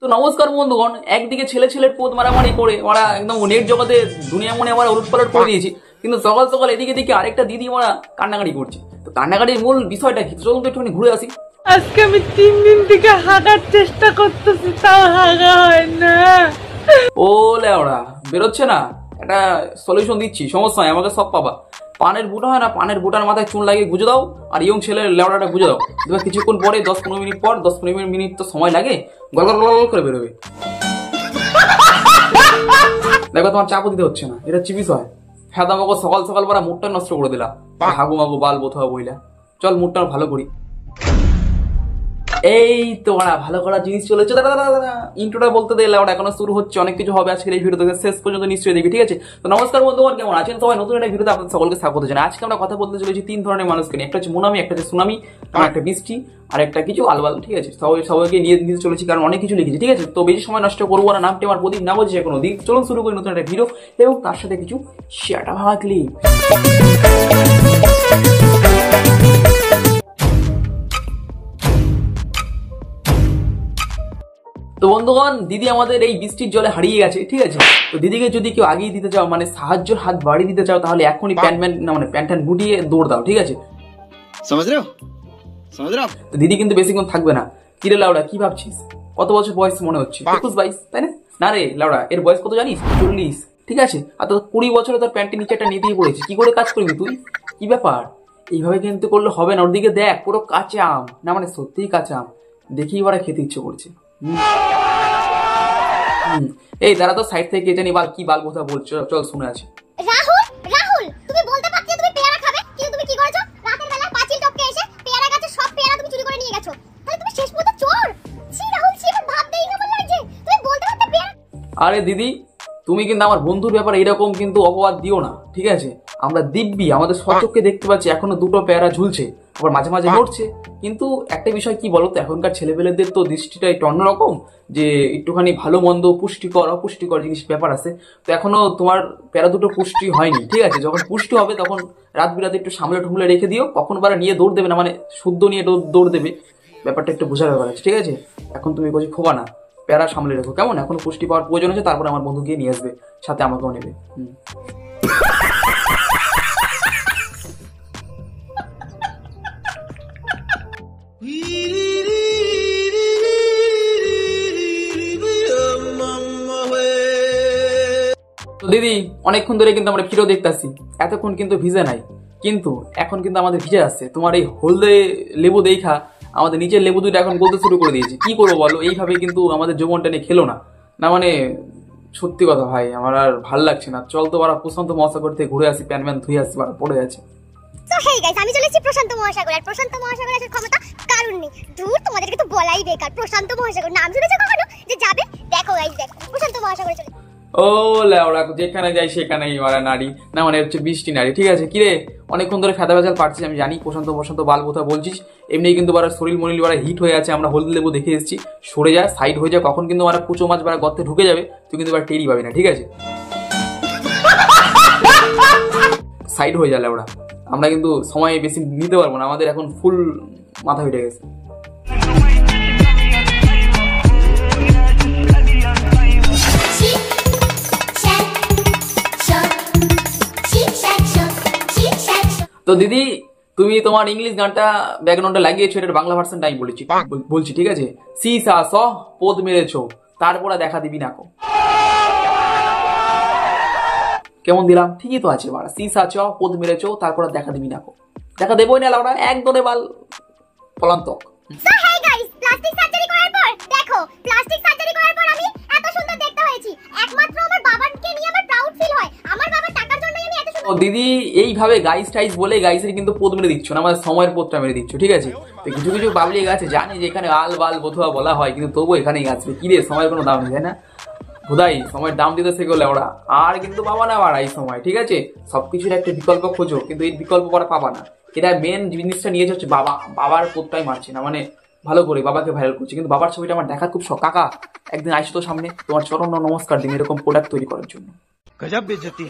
তো নমস্কার বন্ধুগণ, একদিকে ছেলে ছেলের পোদ মারামারি করে ওরা একদম নেট জগতে দুনিয়া মনে আমরা উলটপালট করে দিয়েছি, কিন্তু সকাল সকাল এদিকে দিকে আরেকটা দিদি ওরা কান্নাকাটি করছে। তো কান্নাকাটির মূল বিষয়টা কি, চলুন তো একটুখানি ঘুরে আসি। আজকে আমি 3 দিন থেকে হাঁটার চেষ্টা করতেছি, তাও হাঁটা হয় না। ও লেওড়া, বেরোচ্ছে না? একটা সলিউশন দিচ্ছি, সমস্যা নয়, আমাকে সব পাবা। পানের বুটা হয় না, পানের বুটার মাথায় চুন লাগিয়ে গুজে দাও, আর ইয়ং ছেলের লেওড়াটা গুজে দাও। এবার কিছুক্ষণ পরে 10-15 মিনিট পর, 10-15 মিনিট তো সময় লাগে, গল গল গল করে বেরোবে। দেখো তোমার চাপও দিতে হচ্ছে না, এটা চিপিস হয়। ফেদা মাগো সকাল সকাল পরা মুডটা নষ্ট করে দিলা, হাগু মাগু বাল বোথা বইলা। চল মুডটা ভালো করি। এই তো ওরা ভালো করা জিনিস চলেছে। ইন্ট্রোটা বলতে দিলে ওরা এখনো শুরু হচ্ছে, অনেক কিছু হবে আজকের এই ভিডিওতে, শেষ পর্যন্ত নিশ্চয়ই দেখবি, ঠিক আছে? তো নমস্কার বন্ধুগণ, কেমন আছেন সবাই? নতুন একটা ভিডিওতে আপনাদের সকলকে স্বাগত জানাই। আজকে আমরা কথা বলতে চলেছি 3 ধরনের মানুষকে নিয়ে। একটা হচ্ছে মুনামি, একটা হচ্ছে সুনামি, আর একটা বৃষ্টি, আর একটা কিছু আলবাল, ঠিক আছে? সবাইকে নিয়ে নিতে চলেছি, কারণ অনেক কিছু লিখেছি, ঠিক আছে? তো বেশি সময় নষ্ট করবো না, নামটি আমার প্রদীপ, না বলছি কোনো দিক। চলুন শুরু করি নতুন একটা ভিডিও, এবং তার সাথে কিছু সেটা ভাঙা ক্লিপ। তো বন্ধুগণ, দিদি আমাদের এই বৃষ্টির জলে হারিয়ে গেছে, ঠিক আছে? তো দিদিকে যদি কেউ আগিয়ে দিতে চাও, মানে সাহায্যের হাত বাড়িয়ে দিতে চাও, তাহলে এখনই প্যান্ট গুটিয়ে দৌড় দাও, ঠিক আছে? তো দিদি কিন্তু বেশিক্ষণ থাকবে না। কিরে লাউডা, কি ভাবছিস? কত বছর বয়স মনে হচ্ছে? 21-22, তাই না? না রে লাউডা, এর বয়স কত জানিস? 40, ঠিক আছে? আর তো 20 বছরে তোর প্যান্টের নিচে একটা নিতেই পড়েছে, কি করে কাজ করবি তুই? কি ব্যাপার? এইভাবে কিন্তু করলে হবে না। ওর দিকে দেখ, পুরো কাঁচা আম, না মানে সত্যিই কাঁচা আম, দেখি ওরা খেতে ইচ্ছে করছে। এই দাঁড়া তো, সাইড থেকে জানি বাল কি বাল কথা বলছো, চল শুনে আছি। রাহুল, রাহুল, তুমি বলতে পারছো তুমি পেয়ারা খাবে, কিন্তু তুমি কি করেছো? রাতের বেলা পাঁচিল টপকে এসে পেয়ারা গাছে সব পেয়ারা তুমি চুরি করে নিয়ে গেছো। তাহলে তুমি শেষ পর্যন্ত চোর। ছি রাহুল, ছি, আমার ভাবতেই কেমন লাগছে। তুমি বলতে পারতে পেয়ারা। আরে দিদি, তুমি কিন্তু আমার বন্ধুর ব্যাপারে এরকম কিন্তু অপবাদ দিও না, ঠিক আছে? আমরা দিব্যি আমাদের সচক্ষে দেখতে পাচ্ছি এখনো দুটো পেয়ারা ঝুলছে, আবার মাঝে মাঝে নড়ছে। কিন্তু একটা বিষয় কি বলতো, এখনকার ছেলেপেলেদের তো দৃষ্টিটা একটু অন্যরকম, যে একটুখানি ভালো মন্দ, পুষ্টিকর অপুষ্টিকর জিনিস ব্যাপার আছে। তো এখনো তোমার পেয়ারা দুটো পুষ্টি হয়নি, ঠিক আছে? যখন পুষ্টি হবে তখন রাত বিরাতে একটু সামলে ঠুমলে রেখে দিও, কখন বার নিয়ে দৌড় দেবে না, মানে শুদ্ধ নিয়ে দৌড় দেবে, ব্যাপারটা একটু বোঝার ব্যাপার আছে, ঠিক আছে? এখন তুমি কিছু খোবা না, প্যারা সামলে রেখো, কেমন? এখনো পুষ্টি পাওয়ার প্রয়োজন আছে, তারপরে আমার বন্ধু গিয়ে নিয়ে আসবে, সাথে আমাকেও নেবে। তো দিদি, অনেকক্ষণ ধরে কিন্তু আমরা ভিডিও দেখতে আসছি, এতক্ষণ কিন্তু ভিজে নাই, কিন্তু এখন কিন্তু আমাদের ভিজে আসছে। তোমার এই হলদে লেবু দেখা আমাদের নিচের লেবু দুটো এখন বলতে শুরু করে দিয়েছে। কি করবো বলো? এইভাবে কিন্তু আমাদের যৌবনটা নিয়ে খেলো না, না মানে সত্যি কথা ভাই, আমার আর ভাল লাগছে না। চল তো বারা প্রশান্ত মহাসাগর থেকে ঘুরে আসি, প্যান ধুয়ে আসি, বারা পড়ে আছে। তো হেই গাইস, আমি চলে এসেছি প্রশান্ত মহাসাগর। আর প্রশান্ত মহাসাগর আসার ক্ষমতা কারণ নেই, দূর তোমাদেরকে তো বলাই বেকার। প্রশান্ত মহাসাগর নাম শুনেছো কখনো যে যাবে? দেখো গাইস, দেখো প্রশান্ত মহাসাগরে চলে। ও লেওড়া, যেখানে যাই সেখানেই মারা নারী, না মানে হচ্ছে বৃষ্টি নারী, ঠিক আছে? কিরে, অনেকক্ষণ ধরে ফেদা ভেজাল পারছিস, আমি জানি প্রশান্ত প্রশান্ত বাল বোথা বলছিস, এমনি কিন্তু বারা শরীর মনিল বারা হিট হয়ে আছে। আমরা হলদি লেবু দেখে এসেছি, সরে যায়, সাইড হয়ে যায়, কখন কিন্তু আমরা কুচো মাছ বারা গর্তে ঢুকে যাবে, তুই কিন্তু এবার টেরি পাবি না, ঠিক আছে? সাইড হয়ে যায় লেওড়া, আমরা কিন্তু সময় বেশি নিতে পারবো না, আমাদের এখন ফুল মাথা উঠে গেছে। তো দিদি, তুমি তোমার ইংলিশ গানটা ব্যাকগ্রাউন্ডে লাগিয়েছো, এটার বাংলা ভার্সনটা আমি বলছি, ঠিক আছে? সি সা স পদ মেরেছো, তারপরে দেখা দিবি না কো। কেমন দিলাম? ঠিকই তো আছে বাড়া। সি সা চ পদ মেরেছো, তারপরে দেখা দিবি না কো। দেখা দেবই না লাউডা, একদমে বাল পলান্তক। So hey guys, plastic surgery করার পর দেখো, প্লাস্টিক সার্জারি করার পর আমি এত সুন্দর দেখতে হয়েছি। একমাত্র আমার বাবাকে নিয়ে আমার প্রাউড ফিল হয়। আমার বাবার টাকার জন্যই আমি এত সুন্দর। ও দিদি, এইভাবে গাইস টাইস বলে গাইসের কিন্তু পদ মেরে দিচ্ছ না, আমাদের সময়ের পদটা মেরে দিচ্ছ, ঠিক আছে? তো কিছু কিছু পাবলিক আছে জানি যে এখানে আল বাল বধুয়া বলা হয়, কিন্তু তবুও এখানেই আসবে। কি রে, সময়ের কোনো দাম নেই, তাই না? খোদাই সময়ের দাম দিতে শিখলে ওরা আর কিন্তু পাবা না বাড়া এই সময়, ঠিক আছে? সবকিছুর একটা বিকল্প খোঁজো, কিন্তু এই বিকল্প ওরা পাবা না। এটা মেন জিনিসটা নিয়েছে হচ্ছে বাবা, বাবার পদটাই মারছে না, মানে ভালো করে বাবাকে ভাইরাল করছে, কিন্তু বাবার ছবিটা আমার দেখার খুব শখ। কাকা, একদিন আইসো তো সামনে, তোমার চরণ নমস্কার দিন এরকম প্রোডাক্ট তৈরি করার জন্য। গজব বেইজ্জতি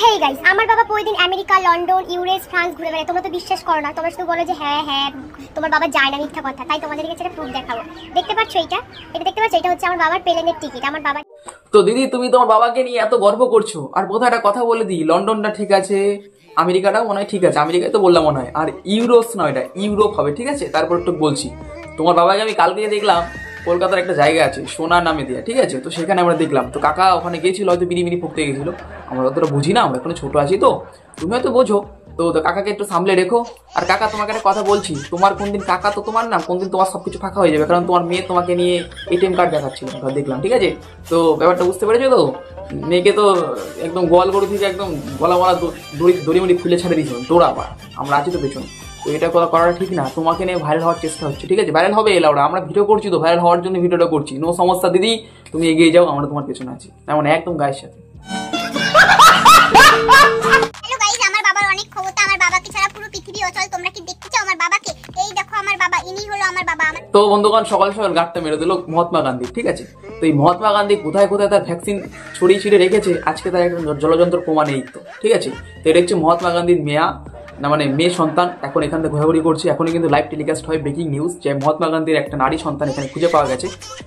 হেই গাইস, আমার বাবা প্রতিদিন আমেরিকা, লন্ডন, ইউএস, ফ্রান্স ঘুরে বেড়ায়। তোমরা তো বিশ্বাস করো না, তোমরা শুধু বলো যে হ্যাঁ হ্যাঁ তোমার বাবা যায় না, মিথ্যা কথা। তাই তোমাদের কাছে একটা প্রুফ দেখাবো। দেখতে পাচ্ছ এটা দেখতে পাচ্ছ, এটা হচ্ছে আমার বাবার প্লেনের টিকিট। আমার বাবা তো দিদি তুমি তোমার বাবাকে নিয়ে এত গর্ব করছো, আর বোধহয় একটা কথা বলে দিই, লন্ডনটা ঠিক আছে, আমেরিকাটাও মনে হয় ঠিক আছে, আমেরিকায় তো বললাম মনে হয়, আর ইউরোস নয়, এটা ইউরোপ হবে, ঠিক আছে। তারপর একটু বলছি, তোমার বাবাকে আমি কালকে দেখলাম কলকাতার একটা জায়গা আছে সোনা নামে দেয়া, ঠিক আছে, তো সেখানে আমরা দেখলাম, তো কাকা ওখানে গেছিল, হয়তো বিড়ি ফুঁকতে গেছিল, আমরা অতটা বুঝি না, আমরা এখন ছোট আছি, তো তুমি হয়তো বোঝো, তো কাকাকে একটু সামলে রেখো। আর কাকা তোমাকে একটা কথা বলছি, তোমার কোনদিন কাকা তো তোমার না, কোনদিন তোমার সবকিছু ফাঁকা হয়ে যাবে, কারণ তোমার মেয়ে তোমাকে নিয়ে এটিএম কার্ড দেখাচ্ছিল, দেখলাম, ঠিক আছে। তো ব্যাপারটা বুঝতে পেরেছো তো, মেয়েকে তো একদম গোয়াল গরু থেকে একদম গলা মলা দড়ি মুড়ি খুলে ছেড়ে দিয়েছিল, দৌড়াবার আমরা আছি তো পেছনে। তো এটা করাটা ঠিক না, তোমাকে নিয়ে ভাইরাল হওয়ার চেষ্টা হচ্ছে, ঠিক আছে, ভাইরাল হবে এলাওরা, আমরা ভিডিও করছি তো, ভাইরাল হওয়ার জন্য ভিডিওটা করছি, নো সমস্যা দিদি, তুমি এগিয়ে যাও, আমরা তোমার পেছনে আছি, এমন একদম গায়ের সাথে। হ্যালো গাইস, আমার বাবার অনেক ক্ষমতা, আমার বাবাকে ছাড়া পুরো পৃথিবী অচল। তোমরা কি দেখতে চাও আমার বাবাকে? এই দেখো আমার বাবা, ইনি হলো আমার বাবা। তো বন্ধুগণ, সকাল সকাল গাঁটটা মেরে দিল মহাত্মা গান্ধী, ঠিক আছে। তো এই মহাত্মা গান্ধী কোথায় কোথায় তার ভ্যাকসিন ছড়িয়ে ছিড়ে রেখেছে, আজকে তার একটা জলযন্ত্র প্রমাণ এই তো, ঠিক আছে। তো এটা হচ্ছে মহাত্মা গান্ধীর মেয়ে সন্তান, এখন এখান থেকে ঘোরাঘুরি করছে, এখনই কিন্তু লাইভ টেলিকাস্ট হয় ব্রেকিং নিউজ যে মহাত্মা গান্ধীর একটা নারী সন্তান এখানে খুঁজে পাওয়া গেছে,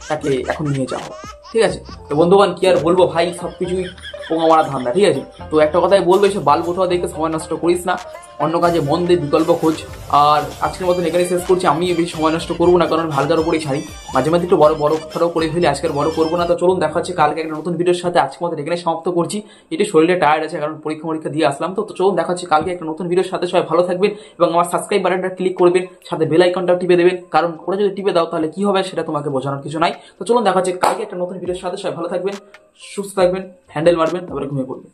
তাকে এখন নিয়ে যাওয়া, ঠিক আছে। তো বন্ধুগণ, কি আর বলবো ভাই, সবকিছুই পোঙা মারা ধান্দা, ঠিক আছে। তো একটা কথাই বলবো, এসব বাল কোথাও দেখে সময় নষ্ট করিস না, অন্য কাজে মন দিয়ে বিকল্প খোঁজ। আর আজকের মতন এখানে শেষ করছি, আমি বেশি সময় নষ্ট করবো না, কারণ হালকার উপরেই ছাড়ি, মাঝে মাঝে একটু বড় খারাপ করে ফেলি, আজকের বড় করবো না। তো চলুন, দেখা হচ্ছে কালকে একটা নতুন ভিডিওর সাথে, আজকের মতন এখানে সমাপ্ত করছি। একটু শরীরে টায়ার্ড আছে, কারণ পরীক্ষা দিয়ে আসলাম, তো চলুন দেখা হচ্ছে কালকে একটা নতুন ভিডিওর সাথে। সবাই ভালো থাকবেন এবং আমার সাবস্ক্রাইব বাটনটা ক্লিক করবেন, সাথে বেল আইকনটা টিপে দেবেন, কারণ ওরা যদি টিপে দাও তাহলে কি হবে সেটা তোমাকে বোঝানোর কিছু নাই। তো চলুন দেখা হচ্ছে কালকে একটা নতুন ভিডিওর সাথে, সবাই ভালো থাকবেন, সুস্থ থাকবেন, হ্যান্ডেল মারবেন, তারপরে ঘুমিয়ে পড়বেন।